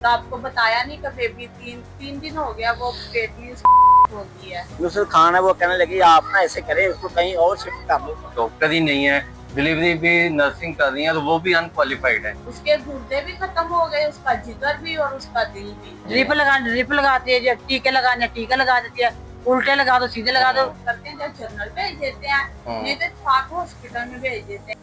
तो आपको बताया नहीं कि बेबी तीन दिन हो गया वो बेबी हो गई है। नुसरत खान है वो कहने लगी आप ना ऐसे करें उसको कहीं और शिफ्ट कर दो। डॉक्टर ही नहीं है, डिलीवरी भी नर्सिंग कर रही है तो वो भी अनक्वालिफाइड है। उसके गुर्दे भी खत्म हो गए, उसका जिगर भी और उसका दिल भी। ड्रिप लगाती है, टीके लगाने टीका लगा देती है, उल्टे लगा दो सीधे लगा दो करते हैं जब जनरल भेज देते हैं, नहीं तो फाक हॉस्पिटल में भेज देते हैं।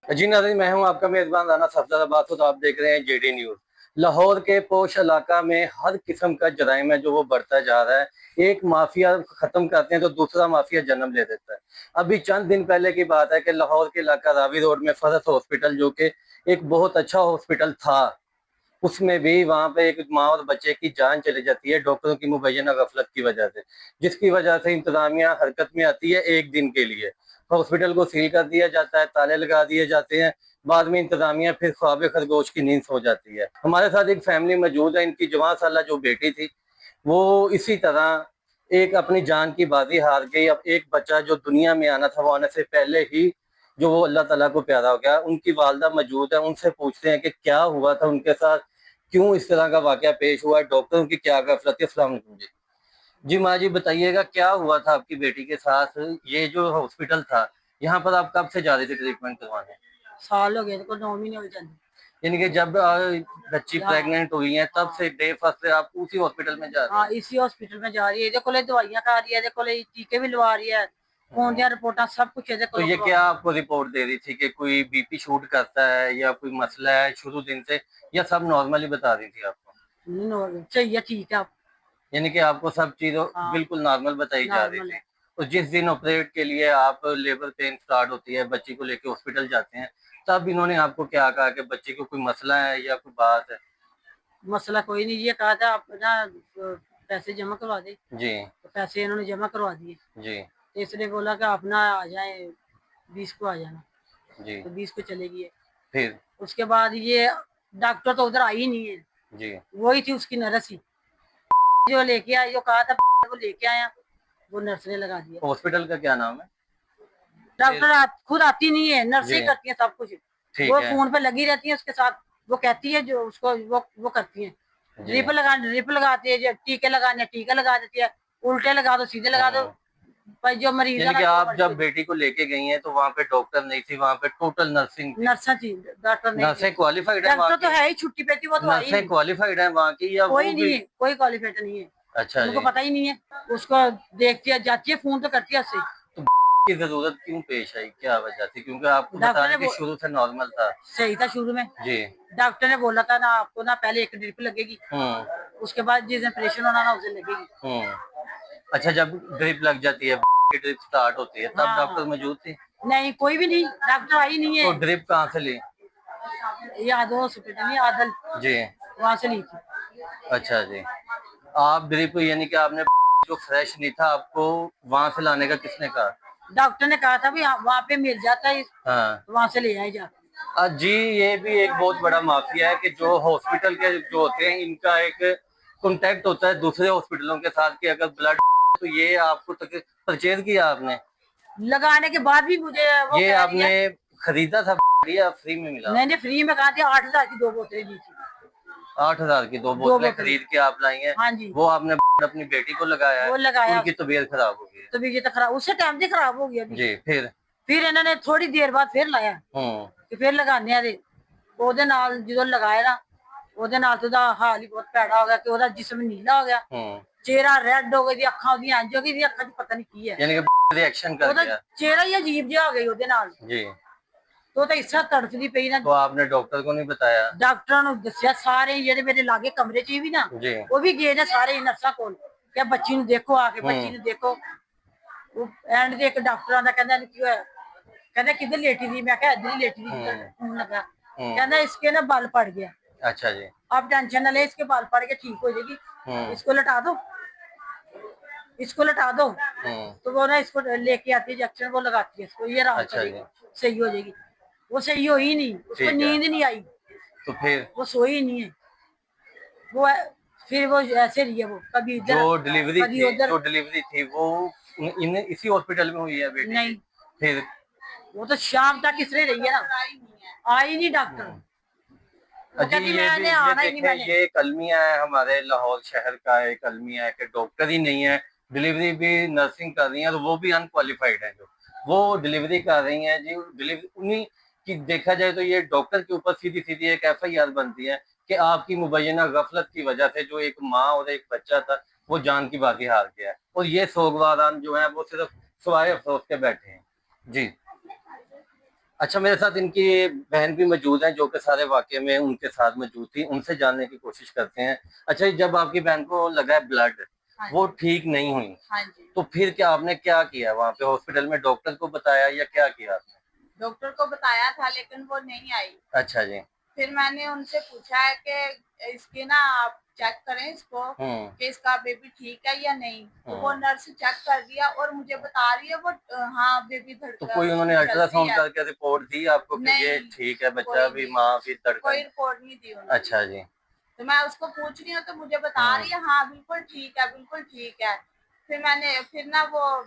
जी नाज़रीन, मैं हूं आपका मेजबान राना सफदराबाद। तो आप देख रहे हैं जेडी न्यूज। लाहौर के पोश इलाका में हर किस्म का जराइम है जो वो बढ़ता जा रहा है। एक माफिया खत्म करते हैं तो दूसरा माफिया जन्म ले देता है। अभी चंद दिन पहले की बात है कि लाहौर के इलाका रावी रोड में फरस हॉस्पिटल, जो कि एक बहुत अच्छा हॉस्पिटल था, उसमें भी वहां पे एक माँ और बच्चे की जान चली जाती है डॉक्टरों की मुबैना गफलत की वजह से, जिसकी वजह से इंतजामिया हरकत में आती है एक दिन के लिए। हॉस्पिटल को सील कर दिया जाता है, ताले लगा दिए जाते हैं। बाद में इंतजामिया फिर ख्वाब खरगोश की नींद सो जाती है। हमारे साथ एक फैमिली मौजूद है। इनकी जवान साला जो बेटी थी वो इसी तरह एक अपनी जान की बाजी हार गई। अब एक बच्चा जो दुनिया में आना था वो आने से पहले ही जो वो अल्लाह ताला को प्यारा हो गया। उनकी वालदा मौजूद है, उनसे पूछते हैं कि क्या हुआ था उनके साथ, क्यों इस तरह का वाकया पेश हुआ है, डॉक्टरों की क्या गफलत है। अस्सलाम वालेकुम जी। जी माँ जी, बताइएगा क्या हुआ था आपकी बेटी के साथ। ये जो हॉस्पिटल था, यहाँ पर आप कब से जा रहे थे ट्रीटमेंट करवाने? साल हो गए तो 9 महीने हो जाते। यानी कि जब बच्ची प्रेग्नेंट हुई है तब से डे फर्स्ट से आप उसी हॉस्पिटल में जा रहे हाँ, इसी हॉस्पिटल में जा रही है। देखो ले दवाइयां खा रही है, देखो ले टीके भी लगा रही है, खून दिया रिपोर्टा सब कुछ है। तो ये क्या आपको रिपोर्ट दे रही थी कि कोई बीपी शूट करता है या कोई मसला है शुरू दिन से, या सब नॉर्मली बता रही थी आपको? चाहिए ठीक है आप। यानी कि आपको सब चीज बिल्कुल नॉर्मल बताई जा रही थी। तो जिस दिन ऑपरेट के लिए आप लेबर पेन स्टार्ट होती है, बच्ची को लेके हॉस्पिटल जाते हैं, तब इन्होंने आपको क्या कहा कि बच्चे को कोई मसला है या कोई बात है? मसला कोई नहीं, ये कहा था आप ना पैसे जमा करवा दे। जी तो पैसे इन्होंने जमा करवा दिए। जी तो इसने बोला कि आप ना आ जाए 20 को आ जाना। जी। तो 20 को चलेगी। फिर उसके बाद ये डॉक्टर तो उधर आई ही नहीं है। जी वही थी उसकी नर्स ही जो लेके आया, जो कहा था वो लेके आया, वो नर्स ने लगा दिया। हॉस्पिटल का क्या नाम है? डॉक्टर खुद आती नहीं है, नर्स ही जी करती है सब कुछ। ठीक वो है। फोन पे लगी रहती है उसके साथ, वो कहती है जो उसको वो करती है। जी ड्रिप लगाती है, जो टीके लगाने टीका लगा देती है, उल्टे लगा दो सीधे लगा दो। भाई जो मरीज है यानी ना, कि जो आप मर्जी जब बेटी को लेके गई हैं तो वहाँ पे डॉक्टर नहीं थी, वहाँ पे टोटल नर्सिंग थी। नर्सा थी, डॉक्टर नहीं थी। नर्सें क्वालिफाइड है वहाँ डॉक्टर तो की? है ही, छुट्टी पे थी वो तो आई नर्सें नहीं। क्वालिफाइड है वहाँ की या कोई वो नहीं भी? है, कोई क्वालिफाइड नहीं है। अच्छा उनको जी। पता ही नहीं है। उसको देखती है, जाती है, फोन तो करती है उससे। तो की जरूरत क्यों पेश आई, क्या वजह थी? क्योंकि आपको बता डॉक्टर रहे ने कि शुरू से नॉर्मल था। सही था शुरू में। जी। डॉक्टर ने बोला था ना आपको ना पहले एक ड्रिप लगेगी, उसके बाद जिस दिन ऑपरेशन होना ना उस दिन लगेगी। अच्छा, जब ड्रिप लग जाती है, ड्रिप स्टार्ट होती है, तब हाँ, डॉक्टर मौजूद थी? नहीं कोई भी नहीं, डॉक्टर आई नहीं तो है। ड्रिप कहाँ से ली? ये आदो हॉस्पिटल में आदल, जी। वहां से ली थी। अच्छा जी। आप ड्रिप यानी कि आपने जो फ्रेश नहीं था आपको वहां से लाने का किसने कहा? डॉक्टर ने कहा था भी वहां पे मिल जाता है, हाँ वहां से ले आए जा। जी। ये भी एक बहुत बड़ा माफिया है कि जो हॉस्पिटल के जो होते हैं इनका एक कांटेक्ट होता है दूसरे हॉस्पिटलों के साथ कि अगर ब्लड तो ये आपको परचेज किया आपने? लगाने के बाद भी मुझे वो ये कह रही आपने है, खरीदा था या फ्री में मिला? मैंने फ्री में कहा था 8,000 की 2 बोतलें दी थी। 8,000 की दो बोतलें खरीद के आप लाई हैं? हाँ जी। वो आपने अपनी बेटी को लगाया है? वो लगाया, उनकी तबीयत खराब हो गई है? तो भी ये तो खराब, उससे टाइम से खराब हो गया। जी। फिर इन्होंने थोड़ी देर बाद फिर लाया कि फिर लगाने दे। ਉਹਦੇ ਨਾਲ ਜਦੋਂ ਲਗਾਇਆ ਨਾ, ਉਹਦੇ ਨਾਲ ਤਾਂ ਉਹਦਾ ਹਾਲ ਹੀ ਬਹੁਤ ਭੈੜਾ ਹੋ ਗਿਆ ਕਿ ਉਹਦਾ ਜਿਸਮ ਨੀਲਾ ਹੋ ਗਿਆ, ਚਿਹਰਾ ਰੈੱਡ ਹੋ ਗਿਆ, ਅੱਖਾਂ ਉਹਦੀਆਂ ਇੰਜ ਹੋ ਗਈ ਵੀ ਅੱਖਾਂ 'ਚ ਪਤਾ ਨਹੀਂ ਕੀ ਹੈ। यानी कि रिएक्शन कर ਉਹਦਾ गया? ਚਿਹਰਾ ਹੀ ਅਜੀਬ ਜਿਹਾ ਹੋ ਗਿਆ ਉਹਦੇ ਨਾਲ। जी। ਉਹ ਤਾਂ ਇਸ ਤਰ੍ਹਾਂ ਤੜਫਦੀ ਪਈ ਨਾ। तो आपने डॉक्टर को नहीं बताया? ਡਾਕਟਰਾਂ ਨੂੰ ਦੱਸਿਆ, ਸਾਰੇ ਜਿਹੜੇ ਮੇਰੇ ਲਾਗੇ ਕਮਰੇ 'ਚ ਵੀ ਨਾ, जी। ਉਹ ਵੀ ਗਏ ਨੇ ਸਾਰੇ ਨਰਸਾਂ ਕੋਲ ਕਿ ਬੱਚੀ ਨੂੰ ਦੇਖੋ, ਆ ਕੇ ਬੱਚੀ ਨੂੰ ਦੇਖੋ। ਉਹ ਐਂਡ ਦੇ ਇੱਕ ਡਾਕਟਰ ਆਂਦਾ, ਕਹਿੰਦਾ ਕੀ ਹੋਇਆ, ਕਹਿੰਦਾ ਕਿੱਧਰ ਲੇਟੀ ਦੀ, ਮੈਂ ਕਿਹਾ ਇੱਧਰ ਹੀ लेटी थी जिधर खून लगा। कहना इसके ना बाल पड़ गया। अच्छा जी। आप टेंशन ना ले, इसके बाल पड़ के ठीक हो जाएगी, इसको लटा दो, इसको लटा दो। तो वो ना इसको लेके आती है, इंजेक्शन वो लगाती है इसको, ये आराम करेगी, सही हो जाएगी। वो सही हो ही नहीं, उसको नींद नहीं आई, तो फिर वो सोई नहीं है। वो फिर वो ऐसे रही है, वो कभी इधर जो डिलीवरी कभी थी, उधर। जो डिलीवरी थी वो इन इसी हॉस्पिटल में हुई है बेटी? नहीं, फिर वो तो शाम तक इसलिए रही है ना, आई नहीं डॉक्टर। वो कहती ये मैंने आना ही नहीं, देखें, मैंने ये कलमिया है हमारे लाहौर शहर का, एक कलमिया है कि डॉक्टर ही नहीं है, डिलीवरी भी नर्सिंग कर रही है, तो वो भी अनक्वालिफाइड है, जो वो डिलीवरी कर रही हैं जी, डिलीवरी उन्हीं की देखा जाए तो ये डॉक्टर के ऊपर सीधी सीधी एक FIR बनती है कि आपकी मुबैना गफलत की वजह से जो एक माँ और एक बच्चा था वो जान की बाकी हार गया है, और ये सोगवारान जो है वो सिर्फ सवाए अफसोस के बैठे हैं जी। अच्छा, मेरे साथ इनकी बहन भी मौजूद हैं जो कि सारे वाकये में उनके साथ मौजूद थी, उनसे जानने की कोशिश करते हैं। अच्छा, जब आपकी बहन को लगा है ब्लड, हाँ वो ठीक नहीं हुई, हाँ जी। तो फिर क्या आपने क्या किया वहां पे हॉस्पिटल में? डॉक्टर को बताया या क्या किया आपने? डॉक्टर को बताया था लेकिन वो नहीं आई। अच्छा जी। फिर मैंने उनसे पूछा है कि इसकी ना आप चेक करें इसको कि इसका बेबी ठीक है या नहीं। तो वो नर्स चेक कर दिया और मुझे बता रही है वो हाँ बेबी तो कोई उन्होंने अल्ट्रासाउंड करके रिपोर्ट दी आपको कि ये ठीक है बच्चा भी, माँ भी कोई धड़कन? रिपोर्ट नहीं दी उन्होंने। अच्छा जी। तो मैं उसको पूछ रही हूँ तो मुझे बता रही है हाँ बिल्कुल ठीक है, बिल्कुल ठीक है। फिर ना वो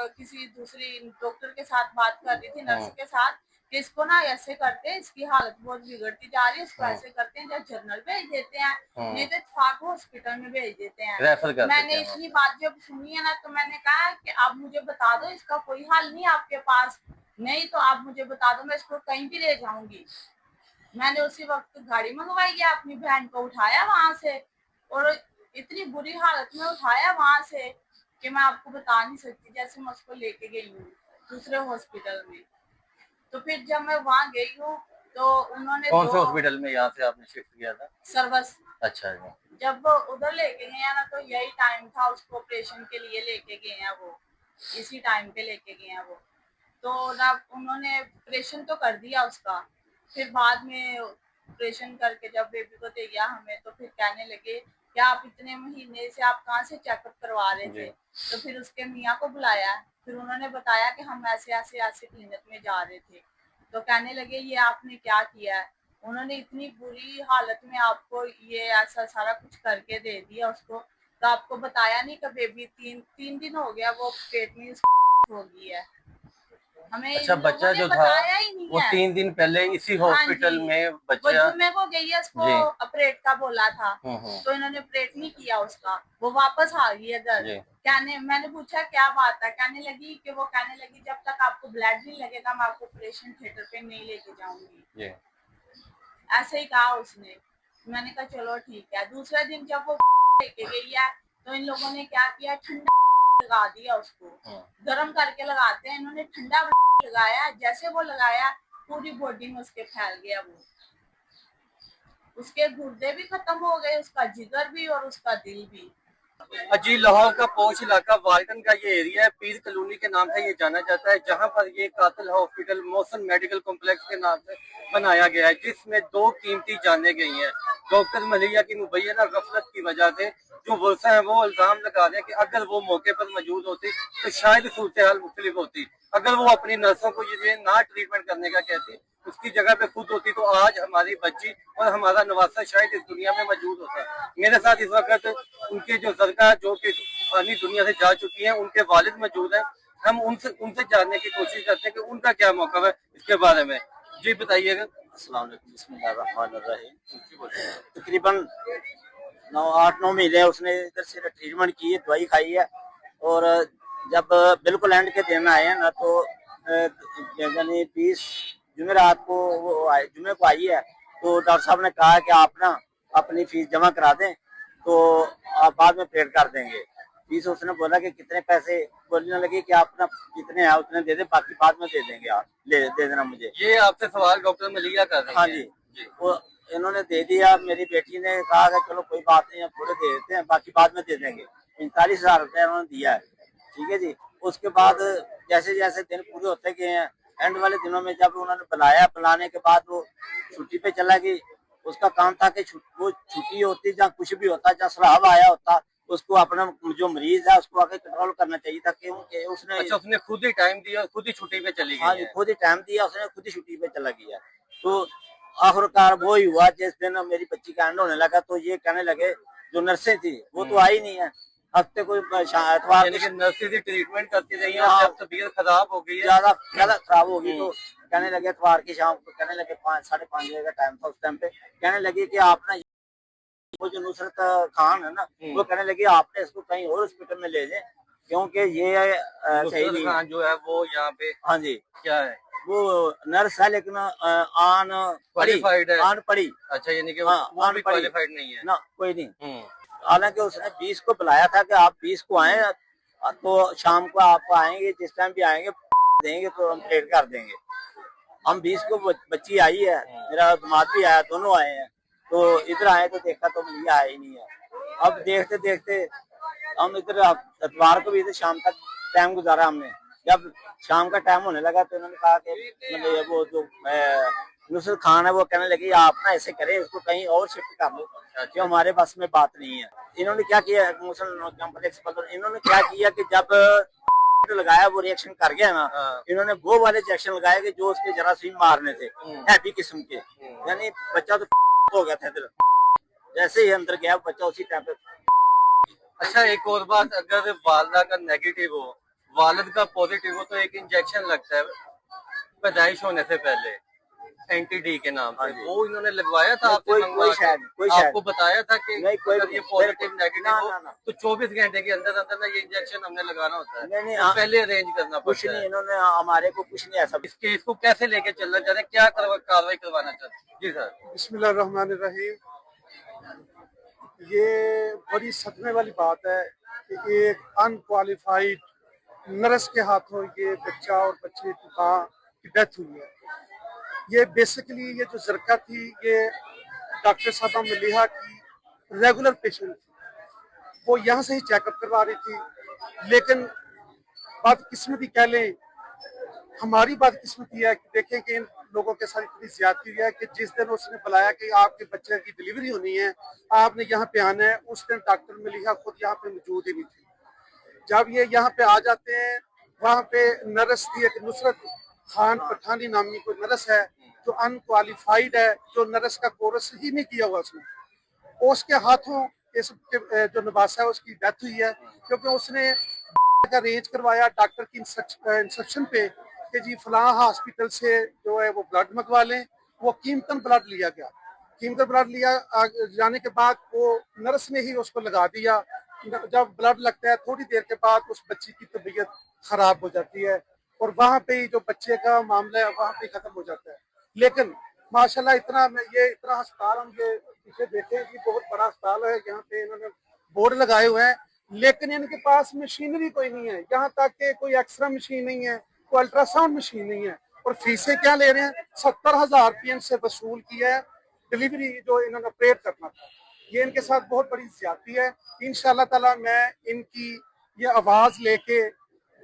किसी दूसरी डॉक्टर के साथ बात कर रही थी, नर्स के साथ, कि इसको ना ऐसे करते हैं, इसकी हालत बहुत बिगड़ती जा रही है, इसको ऐसे करते हैं, जब जनरल भेज देते हैं, नहीं तो इत्तेफाक हॉस्पिटल में भेज देते हैं, रेफर कर मैंने देते हैं। इतनी बात जब सुनी है ना तो मैंने कहा कि आप मुझे बता दो इसका कोई हल नहीं आपके पास, नहीं तो आप मुझे बता दो, मैं इसको कहीं भी ले जाऊंगी। मैंने उसी वक्त गाड़ी मंगवाई है, अपनी बहन को उठाया वहां से, और इतनी बुरी हालत में उठाया वहां से कि मैं आपको बता नहीं सकती। जैसे मैं उसको लेके गई हूँ दूसरे हॉस्पिटल में, तो फिर जब मैं वहां गई हूँ तो उन्होंने कौन से हॉस्पिटल में यहाँ से आपने शिफ्ट किया था? सर्वस। अच्छा जी। जब वो उधर लेके गए हैं ना तो यही टाइम था उसको ऑपरेशन के लिए लेके गए हैं, वो इसी टाइम पे लेके गए हैं वो। तो ना उन्होंने ऑपरेशन तो कर दिया उसका, फिर बाद में ऑपरेशन करके जब बेबी को दे गया हमें तो फिर कहने लगे कि आप इतने महीने से आप कहाँ से चेकअप करवा रहे थे। तो फिर उसके मियाँ को बुलाया, फिर उन्होंने बताया कि हम ऐसे ऐसे ऐसे क्लिनिक में जा रहे थे। तो कहने लगे ये आपने क्या किया है, उन्होंने इतनी बुरी हालत में आपको ये ऐसा सारा कुछ करके दे दिया उसको, तो आपको बताया नहीं कि बेबी तीन दिन हो गया वो पेट में हो गई है। हमें अच्छा, बच्चा जो था वो 3 दिन पहले इसी हॉस्पिटल में बच्चा जुम्मे को गई है, उसको ऑपरेट का बोला था तो इन्होंने ऑपरेट नहीं किया उसका, वो वापस आ गई है घर। कहने मैंने पूछा क्या बात है, कहने लगी जब तक आपको ब्लड नहीं लगेगा मैं आपको ऑपरेशन थिएटर पे नहीं लेके जाऊंगी, ऐसे ही कहा उसने। मैंने कहा चलो ठीक है। दूसरे दिन जब वो लेके गई है तो इन लोगों ने क्या किया, ठंडा लगा दिया उसको, गर्म करके लगाते हैं, इन्होंने ठंडा लगाया, जैसे वो लगाया पूरी बॉडी में उसके फैल गया, वो उसके गुर्दे भी खत्म हो गए, उसका जिगर भी और उसका दिल भी। जी, लाहौर का पोश इलाका वाल्टन का ये एरिया है, पीर कॉलोनी के नाम से ये जाना जाता है, जहां पर ये कातिल हॉस्पिटल मोहसन मेडिकल कॉम्प्लेक्स के नाम से बनाया गया है, जिसमें 2 कीमती जानें गई हैं। डॉक्टर मलिया की मुबैना गफलत की वजह से जो वर्षा है वो इल्जाम लगा रहे हैं कि अगर वो मौके पर मौजूद होती तो शायद सूरत हाल मुख्तलिफ होती। अगर वो अपनी नर्सों को ये ना ट्रीटमेंट करने का कहती, उसकी जगह पे खुद होती, तो आज हमारी बच्ची और हमारा नवासा शायद इस दुनिया में मौजूद होता। मेरे साथ इस वक्त उनके जो सरकार जो कि फानी दुनिया से जा चुकी हैं, उनके वालिद मौजूद हैं। हम उनसे जानने की कोशिश करते हैं कि उनका क्या मौक़िफ़ है इसके बारे में। जी बताइएगा। अस्सलाम वालेकुम, बिस्मिल्लाहिर्रहमानिर्रहीम। तकरीबन 8-9 महीने उसने इधर से ट्रीटमेंट की है, दवाई खाई है, और जब बिल्कुल एंड के दिन आए हैं ना तो यानी 20 जुमेरात को जुमे को आई है, तो डॉक्टर साहब ने कहा कि आप ना अपनी फीस जमा करा दें तो आप बाद में पेड कर देंगे। फीस उसने बोला कि कितने पैसे, बोलने लगे कि आप ना जितने हैं उतने दे दे, बाकी बाद में दे देंगे, आप दे देना मुझे। ये आपसे सवाल डॉक्टर मलिया कर रहे हैं? हाँ जी, वो इन्होंने दे दिया। मेरी बेटी ने कहा कि चलो कोई बात नहीं, थोड़े दे देते हैं, बाकी बाद में दे देंगे। 45,000 रुपया उन्होंने दिया है, ठीक है जी। उसके बाद जैसे जैसे दिन पूरे होते गए हैं, एंड वाले दिनों में जब उन्होंने बुलाया, बुलाने के बाद वो छुट्टी पे चला गई। उसका काम था कि वो छुट्टी होती जहाँ कुछ भी होता, जहाँ सराहब आया होता, उसको अपना जो मरीज है उसको आके कंट्रोल करना चाहिए था, क्योंकि उसने उसने खुद ही टाइम दिया, खुद ही छुट्टी पे चली गई। हाँ जी, खुद ही टाइम दिया, उसने खुद ही छुट्टी पे चला गया। तो आखिरकार वो ही हुआ जिस दिन मेरी बच्ची का एंड होने लगा, तो ये कहने लगे जो नर्सें थी वो तो आई नहीं है, हफ्ते कोई एतवार नर्सें ट्रीटमेंट करती रही है, जब तबीयत खराब हो गई है, ज्यादा खराब हो गई, तो कहने लगे इतवार की शाम को, कहने लगे 5-5:30 का टाइम था उस टाइम पे, कहने लगे कि आप ना वो जो नुसरत खान है ना, वो कहने लगे आपने इसको कहीं और हॉस्पिटल में ले जाए क्योंकि ये सही नुसरत नहीं है। खान जो है वो यहाँ पे हाँ जी, क्या है, वो नर्स है लेकिन आन पढ़ी, क्वालिफाइड है? आन पढ़ी। अच्छा, यानी कि हाँ, वो भी अनपढ़ी। क्वालिफाइड नहीं है ना कोई नहीं। हम्म। हालांकि उसने 20 को बुलाया था कि आप 20 को आए तो शाम को आप आएंगे, जिस टाइम भी आएंगे देंगे तो हम ट्रेड कर देंगे। हम 20 को बच्ची आई है, मेरा दामाद भी आया, दोनों आए हैं। तो इधर आए तो देखा तो ये आया ही नहीं है। अब देखते देखते हम इधर इतवार को भी इधर शाम तक टाइम गुजारा हमने। जब शाम का टाइम होने लगा तो इन्होंने कहा कि मतलब वो जो नुसरत खान है वो कहने लगी आप ना ऐसे करें, इसको कहीं और शिफ्ट कर लो जो हमारे बस में बात नहीं है। इन्होंने क्या किया, मुसलमान कॉम्प्लेक्स पर इन्होंने क्या किया कि जब लगाया वो रिएक्शन कर गया ना, इन्होंने वो वाले इंजेक्शन लगाए कि जो उसके जरासीम मारने थे, हैवी किस्म के। यानी बच्चा तो हो गया था इधर, जैसे ही अंदर गया बच्चा उसी टाइम पे। अच्छा, एक और बात, अगर वालदा का नेगेटिव हो, वालिद का पॉजिटिव हो, तो एक इंजेक्शन लगता है पैदाइश होने से पहले एंटी डी के नाम से, वो इन्होंने लगवाया था आपसे? कोई आपको बताया था कि नहीं, कोई अगर ये पॉजिटिव नेगेटिव हो ना। तो 24 घंटे के अंदर अंदर ना ये इंजेक्शन हमने लगाना होता है? नहीं, तो पहले अरेंज करना कुछ पड़ता नहीं, है? इन्होंने हमारे को कुछ नहीं ऐसा। इस केस को कैसे लेके चलना चाहते हैं, क्या कार्रवाई करवाना चाहते हैं? जी सर। बिस्मिल्लाहिर्रहमानिर्रहीम। ये बड़ी सदमे वाली बात है कि एक अनक्वालिफाइड नर्स के हाथों ये बच्चा और बच्चे की माँ की डेथ हुई है। ये बेसिकली ये जो जरका थी ये डॉक्टर साहबा मलिहा की रेगुलर पेशेंट थी। वो यहाँ से ही चेकअप करवा रही थी, लेकिन बदकिस्मती कह लें, हमारी बदकिस्मती है कि देखें कि इन लोगों के साथ इतनी ज्यादती हुई है कि जिस दिन उसने बुलाया कि आपके बच्चे की डिलीवरी होनी है, आपने यहाँ पे आना है, उस दिन डॉक्टर मलिहा खुद यहाँ पे मौजूद ही नहीं थी। जब ये यहाँ पे आ जाते हैं, वहाँ पे नर्स थी एक नुसरत खान पठानी नामी कोई नर्स है जो अनक्वालिफाइड है, जो नर्स का कोर्स ही नहीं किया हुआ उसने, उसके हाथों इस जो नवासा है उसकी डेथ हुई है क्योंकि उसने का अरेंज करवाया डॉक्टर की इंस्ट्रक्शन पे कि जी फलां हॉस्पिटल से जो है वो ब्लड मंगवा लें। वो कीमतन ब्लड लिया गया, कीमतन ब्लड लिया जाने के बाद वो नर्स ने ही उसको लगा दिया। जब ब्लड लगता है थोड़ी देर के बाद उस बच्ची की तबीयत खराब हो जाती है और वहाँ पे ही जो बच्चे का मामला है वहाँ पे खत्म हो जाता है। लेकिन माशाल्लाह इतना अस्पताल हम ये पीछे देखे कि बहुत बड़ा अस्पताल है, यहाँ पे इन्होंने बोर्ड लगाए हुए हैं, लेकिन इनके पास मशीनरी कोई नहीं है। यहाँ तक कि कोई एक्सरे मशीन नहीं है, कोई अल्ट्रासाउंड मशीन नहीं है, और फीसें क्या ले रहे हैं, 70,000 रुपये इनसे वसूल किया है डिलीवरी जो इन्होंने ऑपरेट करना था। ये इनके साथ बहुत बड़ी ज्यादती है। इंशाल्लाह ताला मैं इनकी ये आवाज लेके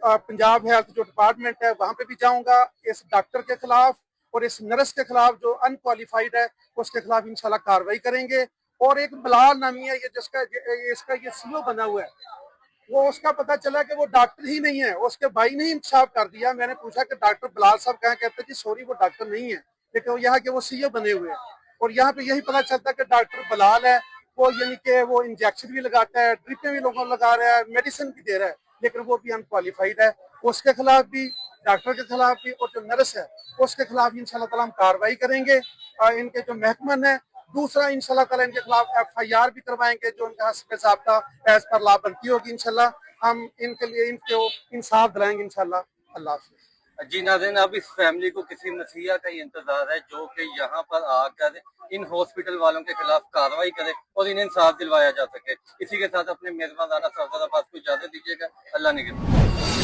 पंजाब हेल्थ जो डिपार्टमेंट है वहां पे भी जाऊंगा, इस डॉक्टर के खिलाफ और इस नर्स के खिलाफ जो अनक्वालिफाइड है उसके खिलाफ इंशाल्लाह कार्रवाई करेंगे। और एक बिलाल नामी है ये जिसका इसका ये सीओ बना हुआ है, वो उसका पता चला कि वो डॉक्टर ही नहीं है, उसके भाई ने ही इंकशाफ कर दिया। मैंने पूछा कि डॉक्टर बिलाल साहब कहाँ, कहते जी सॉरी वो डॉक्टर नहीं है, लेकिन यहाँ के वो सीओ बने हुए हैं। और यहाँ पे यही पता चलता है कि डॉक्टर बिलाल है वो यानी कि वो इंजेक्शन भी लगाता है, ड्रिपें भी लोगों को लगा रहा है, मेडिसिन भी दे रहा है, लेकिन वो भी अनक्वालिफाइड है। उसके खिलाफ भी, डॉक्टर के खिलाफ भी, और जो नर्स है उसके खिलाफ इंशाल्लाह ताला हम कार्रवाई करेंगे। इनके जो महकमन है, दूसरा इंशाल्लाह ताला इनके खिलाफ FIR भी करवाएंगे जो उनका हस्ब ज़ाब्ता एज पर लॉ बनती होगी। इंशाल्लाह हम इनके लिए इनको इंसाफ दिलाएंगे इंशाल्लाह। अल्लाह हाफ़िज़। जी नाज़रीन, अब इस फैमिली को किसी मसीहा का ही इंतजार है जो कि यहाँ पर आकर इन हॉस्पिटल वालों के खिलाफ कार्रवाई करे और इन्हें इंसाफ दिलवाया जा सके। इसी के साथ अपने मेजबान राना सरदार अब्बास को इजाजत दीजिएगा। अल्लाह निगहबान।